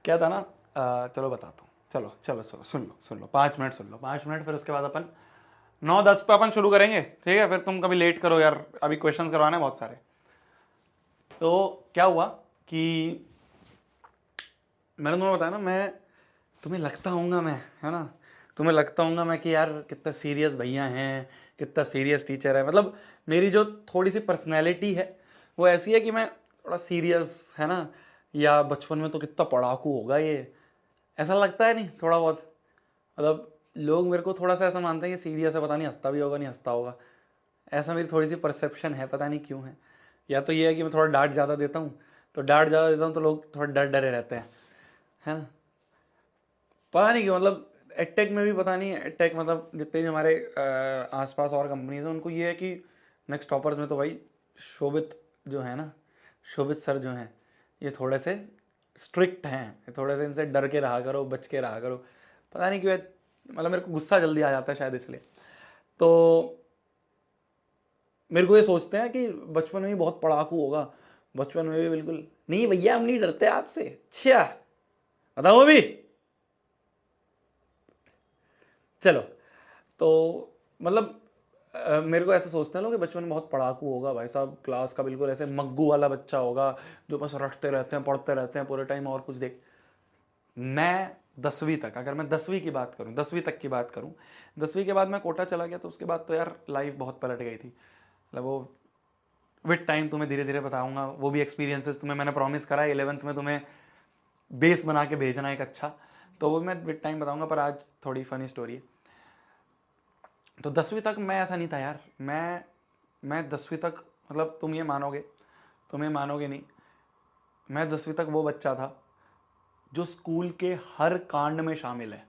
क्या था ना, चलो बताता हूँ। चलो चलो चलो सुन लो 5 मिनट सुन लो, 5 मिनट, फिर उसके बाद अपन 9:10 पे अपन शुरू करेंगे, ठीक है? फिर तुम कभी लेट करो यार, अभी क्वेश्चंस करवाने हैं बहुत सारे। तो क्या हुआ कि मैंने तुम्हें बताया ना, मैं तुम्हें लगता हूँगा मैं, है ना, तुम्हें लगता हूँगा मैं कि यार कितना सीरियस भैया हैं, कितना सीरियस टीचर है। मतलब मेरी जो थोड़ी सी पर्सनैलिटी है वो ऐसी है कि मैं थोड़ा सीरियस, है ना, या बचपन में तो कितना पढ़ाकू होगा ये, ऐसा लगता है नहीं थोड़ा बहुत? मतलब लोग मेरे को थोड़ा सा ऐसा मानते हैं कि सीरियस है, पता नहीं हंसता भी होगा नहीं हंसता होगा, ऐसा मेरी थोड़ी सी परसेप्शन है, पता नहीं क्यों है। या तो ये है कि मैं थोड़ा डांट ज़्यादा देता हूँ, तो डांट ज़्यादा देता हूँ तो लोग थोड़ा डर डरे रहते हैं, है ना, पता नहीं क्यों। मतलब एडटेक में भी पता नहीं, एडटेक मतलब जितने भी हमारे आसपास और कंपनीज हैं उनको ये है कि नेक्स्ट टॉपर्स में तो भाई शोभित जो है ना, शोभित सर जो हैं, ये थोड़े से स्ट्रिक्ट हैं, थोड़े से इनसे डर के रहा करो, बच के रहा करो, पता नहीं क्यों मतलब मेरे को गुस्सा जल्दी आ जाता है शायद इसलिए। तो मेरे को ये सोचते हैं कि बचपन में भी बहुत पढ़ाकू होगा, बचपन में भी बिल्कुल नहीं भैया हम नहीं डरते आपसे। अच्छा बताओ अभी, चलो। तो मतलब मेरे को ऐसा सोचते हैं लोग कि बचपन में बहुत पढ़ाकू होगा भाई साहब, क्लास का बिल्कुल ऐसे मग्गू वाला बच्चा होगा जो बस रटते रहते हैं, पढ़ते रहते हैं पूरे टाइम और कुछ देख। मैं 10वीं तक, अगर मैं 10वीं की बात करूं, 10वीं तक की बात करूं, 10वीं के बाद मैं कोटा चला गया, तो उसके बाद तो यार लाइफ बहुत पलट गई थी। मतलब वो विद टाइम तुम्हें धीरे धीरे बताऊंगा, वो भी एक्सपीरियंसेस तुम्हें मैंने प्रॉमिस करा है 11th में तुम्हें बेस बना के भेजना एक अच्छा, तो वो मैं विद टाइम बताऊंगा। पर आज थोड़ी फनी स्टोरी है। तो 10वीं तक मैं ऐसा नहीं था यार, मैं 10वीं तक, मतलब तुम्हें मानोगे नहीं, मैं 10वीं तक वो बच्चा था जो स्कूल के हर कांड में शामिल है।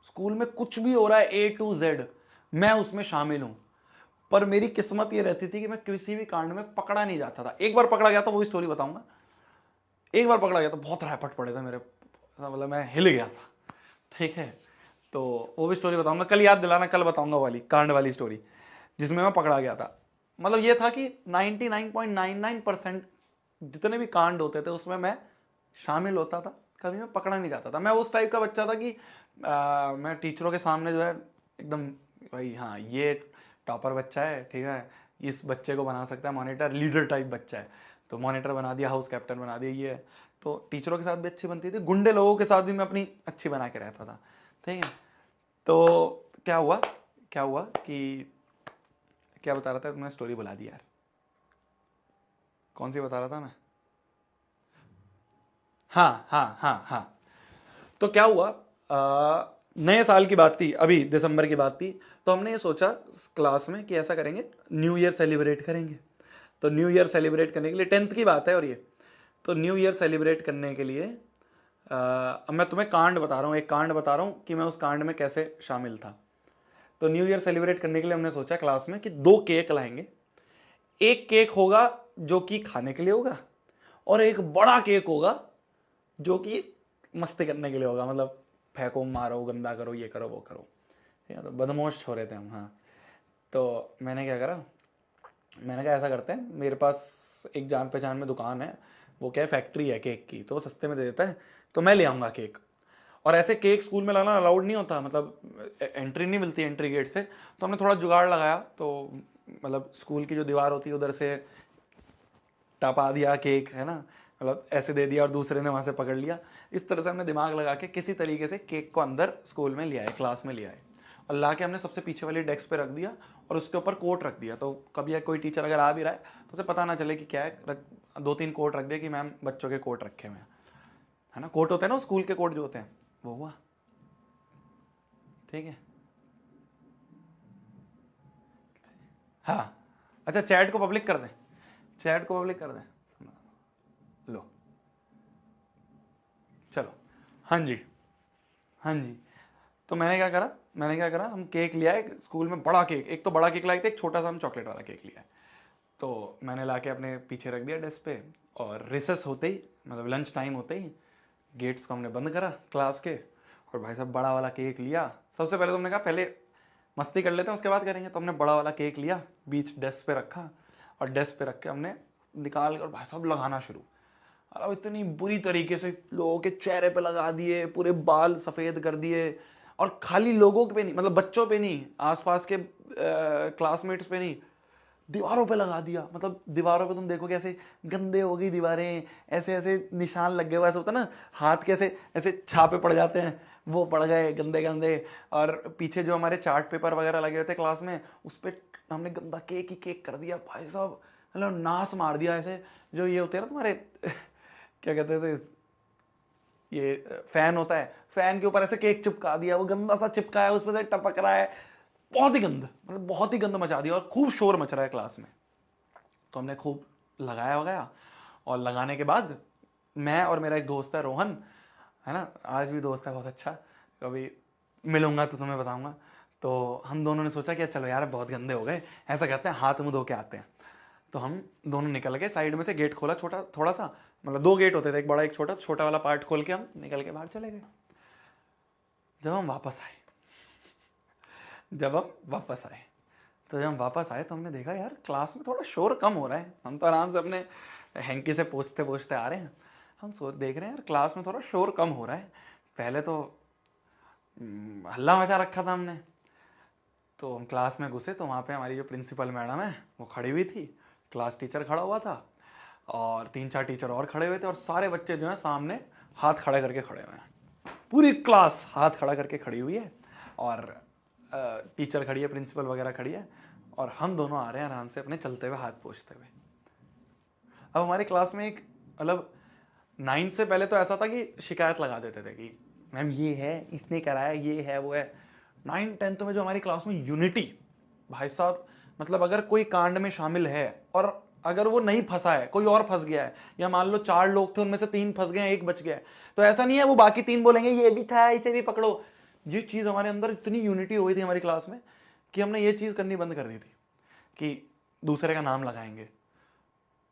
स्कूल में कुछ भी हो रहा है A to Z, मैं उसमें शामिल हूं। पर मेरी किस्मत ये रहती थी कि मैं किसी भी कांड में पकड़ा नहीं जाता था। एक बार पकड़ा गया था, वो स्टोरी बताऊंगा। एक बार पकड़ा गया था, बहुत रैपट पड़े थे मेरे, मतलब मैं हिल गया था, ठीक है? तो वो भी स्टोरी बताऊंगा, कल याद दिलाना, कल बताऊंगा वाली कांड वाली स्टोरी जिसमें मैं पकड़ा गया था। मतलब ये था कि 99.99% जितने भी कांड होते थे उसमें मैं शामिल होता था, कभी मैं पकड़ा नहीं जाता था। मैं उस टाइप का बच्चा था कि मैं टीचरों के सामने जो है एकदम, भाई हाँ ये टॉपर बच्चा है, ठीक है, इस बच्चे को बना सकता है मॉनिटर, लीडर टाइप बच्चा है, तो मॉनिटर बना दिया, हाउस कैप्टन बना दिया, ये है। तो टीचरों के साथ भी अच्छी बनती थी, गुंडे लोगों के साथ भी मैं अपनी अच्छी बना के रहता था, ठीक है? तो क्या हुआ कि क्या बता रहा था, तुमने स्टोरी बुला दी यार, कौन सी बता रहा था मैं? हाँ। तो क्या हुआ, नए साल की बात थी, अभी दिसंबर की बात थी। तो हमने ये सोचा क्लास में कि ऐसा करेंगे, न्यू ईयर सेलिब्रेट करेंगे। तो न्यू ईयर सेलिब्रेट करने के लिए, 10th की बात है और ये, तो न्यू ईयर सेलिब्रेट करने के लिए अब मैं तुम्हें कांड बता रहा हूँ, एक कांड बता रहा हूँ कि मैं उस कांड में कैसे शामिल था। तो न्यू ईयर सेलिब्रेट करने के लिए हमने सोचा क्लास में कि 2 केक लाएंगे। एक केक होगा जो कि खाने के लिए होगा, और एक बड़ा केक होगा जो कि मस्ती करने के लिए होगा, मतलब फेंको मारो गंदा करो ये करो वो करो, ठीक है? तो बदमाश हो रहे थे हम, हाँ। तो मैंने क्या करा, मैंने कहा ऐसा करते हैं, मेरे पास एक जान पहचान में दुकान है, वो क्या है फैक्ट्री है केक की, तो वो सस्ते में दे देता है, तो मैं ले आऊँगा केक। और ऐसे केक स्कूल में लाना अलाउड नहीं होता, मतलब एंट्री नहीं मिलती एंट्री गेट से। तो हमने थोड़ा जुगाड़ लगाया, तो मतलब स्कूल की जो दीवार होती है उधर से टपा दिया केक, है ना, मतलब ऐसे दे दिया और दूसरे ने वहां से पकड़ लिया। इस तरह से हमने दिमाग लगा के किसी तरीके से केक को अंदर स्कूल में ले आए, क्लास में ले आए, और ला के हमने सबसे पीछे वाली डेस्क पे रख दिया, और उसके ऊपर कोट रख दिया। तो कभी कोई टीचर अगर आ भी रहा है तो उसे पता ना चले कि क्या है, 2-3 कोट रख दिया कि मैम बच्चों के कोट रखे हुए हैं, है ना, कोट होते हैं ना स्कूल के कोट जो होते हैं, वो हुआ, ठीक है? हाँ, अच्छा चैट को पब्लिक कर दें, चैट को पब्लिक कर दें, लो, चलो, हाँ जी, हाँ जी। तो मैंने क्या करा, हम केक ले आए स्कूल में, बड़ा केक, एक तो बड़ा केक लाए थे, एक छोटा सा हम चॉकलेट वाला केक लिया है। तो मैंने ला के अपने पीछे रख दिया डेस्क पे, और रिसेस होते ही, मतलब लंच टाइम होते ही, गेट्स को हमने बंद करा क्लास के, और भाई साहब बड़ा वाला केक लिया। सबसे पहले तो हमने कहा पहले मस्ती कर लेते हैं उसके बाद करेंगे, तो हमने बड़ा वाला केक लिया, बीच डेस्क पे रखा, और डेस्क पे रख के हमने निकाल कर भाई साहब लगाना शुरू। अब इतनी बुरी तरीके से लोगों के चेहरे पे लगा दिए, पूरे बाल सफेद कर दिए। और खाली लोगों पे नहीं, मतलब बच्चों पे नहीं, आसपास के क्लासमेट्स पे नहीं, दीवारों पे लगा दिया। मतलब दीवारों पे तुम देखो कैसे गंदे हो गई दीवारें, ऐसे ऐसे निशान लग गए, वैसे होता ना हाथ के ऐसे ऐसे छापे पड़ जाते हैं, वो पड़ गए गंदे गंदे। और पीछे जो हमारे चार्ट पेपर वगैरह लगे हुए थे क्लास में, उस पर हमने गंदा केक ही केक कर दिया भाई साहब, मतलब नाश मार दिया ऐसे। जो ये होते हैं ना तुम्हारे क्या कहते थे, ये फैन होता है, फैन के ऊपर ऐसे केक चिपका दिया, वो गंदा सा चिपका है, उसमें से टपक रहा है, बहुत ही गंद, मतलब बहुत ही गंद मचा दिया। और खूब शोर मच रहा है क्लास में। तो हमने खूब लगाया वगाया, और लगाने के बाद मैं और मेरा एक दोस्त है रोहन, है ना, आज भी दोस्त है बहुत अच्छा, कभी मिलूंगा तो तुम्हें बताऊंगा। तो हम दोनों ने सोचा कि चलो यार बहुत गंदे हो गए, ऐसा करते हैं हाथ मुंह धो के आते हैं। तो हम दोनों निकल गए, साइड में से गेट खोला छोटा थोड़ा सा, मतलब दो गेट होते थे, एक बड़ा एक छोटा, छोटा वाला पार्ट खोल के हम निकल के बाहर चले गए। जब हम वापस आए जब हम वापस आए तो जब हम वापस आए तो हमने देखा यार क्लास में थोड़ा शोर कम हो रहा है। हम तो आराम से अपने हैंकी से पोंछते पोंछते आ रहे हैं, हम सोच देख रहे हैं यार क्लास में थोड़ा शोर कम हो रहा है। पहले तो हल्ला मचा रखा था हमने। तो हम क्लास में घुसे तो वहाँ पे हमारी जो प्रिंसिपल मैडम है वो खड़ी हुई थी, क्लास टीचर खड़ा हुआ था, और तीन चार टीचर और खड़े हुए थे, और सारे बच्चे जो हैं सामने हाथ खड़े करके खड़े हुए हैं। पूरी क्लास हाथ खड़ा करके खड़ी हुई है, और टीचर खड़ी है, प्रिंसिपल वगैरह खड़ी है, और हम दोनों आ रहे हैं आराम से अपने चलते हुए हाथ पोंछते हुए। अब हमारे क्लास में एक, मतलब 9th से पहले तो ऐसा था कि शिकायत लगा देते थे कि मैम ये है, इसने कराया, ये है वो है। 9th 10th में जो हमारी क्लास में यूनिटी, भाई साहब, मतलब अगर कोई कांड में शामिल है और अगर वो नहीं फंसा है, कोई और फंस गया है, या मान लो 4 लोग थे उनमें से 3 फंस गए, एक बच गया है, तो ऐसा नहीं है वो बाकी 3 बोलेंगे ये भी था, इसे भी पकड़ो। ये चीज हमारे अंदर इतनी यूनिटी हो गई थी हमारी क्लास में कि हमने ये चीज करनी बंद कर दी थी कि दूसरे का नाम लगाएंगे।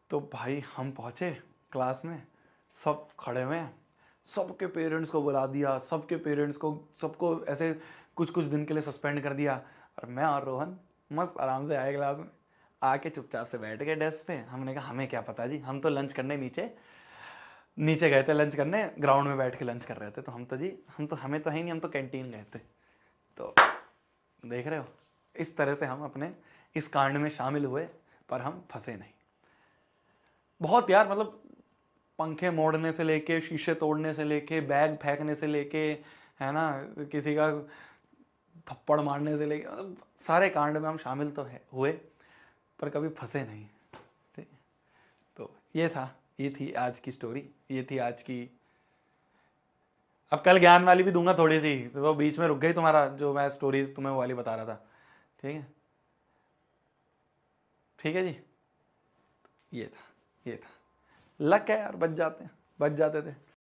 तो भाई हम पहुंचे क्लास में, सब खड़े हुए हैं, सबके पेरेंट्स को बुला दिया, सबके पेरेंट्स को, सबको ऐसे कुछ कुछ दिन के लिए सस्पेंड कर दिया। और मैं और रोहन मस्त आराम से आए क्लास में, आके चुपचाप से बैठ गए डेस्क पे। हमने कहा हमें क्या पता जी, हम तो लंच करने नीचे नीचे गए थे, लंच करने ग्राउंड में बैठ के लंच कर रहे थे। तो हम तो जी, हम तो, हमें तो है नहीं, हम तो कैंटीन गए थे। तो देख रहे हो, इस तरह से हम अपने इस कांड में शामिल हुए, पर हम फंसे नहीं। बहुत यार, मतलब पंखे मोड़ने से लेके, शीशे तोड़ने से लेके, बैग फेंकने से लेके, है ना, किसी का थप्पड़ मारने से लेके, मतलब सारे कांड में हम शामिल तो है हुए, पर कभी फंसे नहीं। ठीक? तो ये था, ये थी आज की स्टोरी, ये थी आज की। अब कल ज्ञान वाली भी दूंगा थोड़ी सी, तो वो बीच में रुक गई तुम्हारा, जो मैं स्टोरीज तुम्हें वो वाली बता रहा था। ठीक है, ठीक है जी, ये था, ये था। लक है यार, बच जाते हैं, बच जाते थे।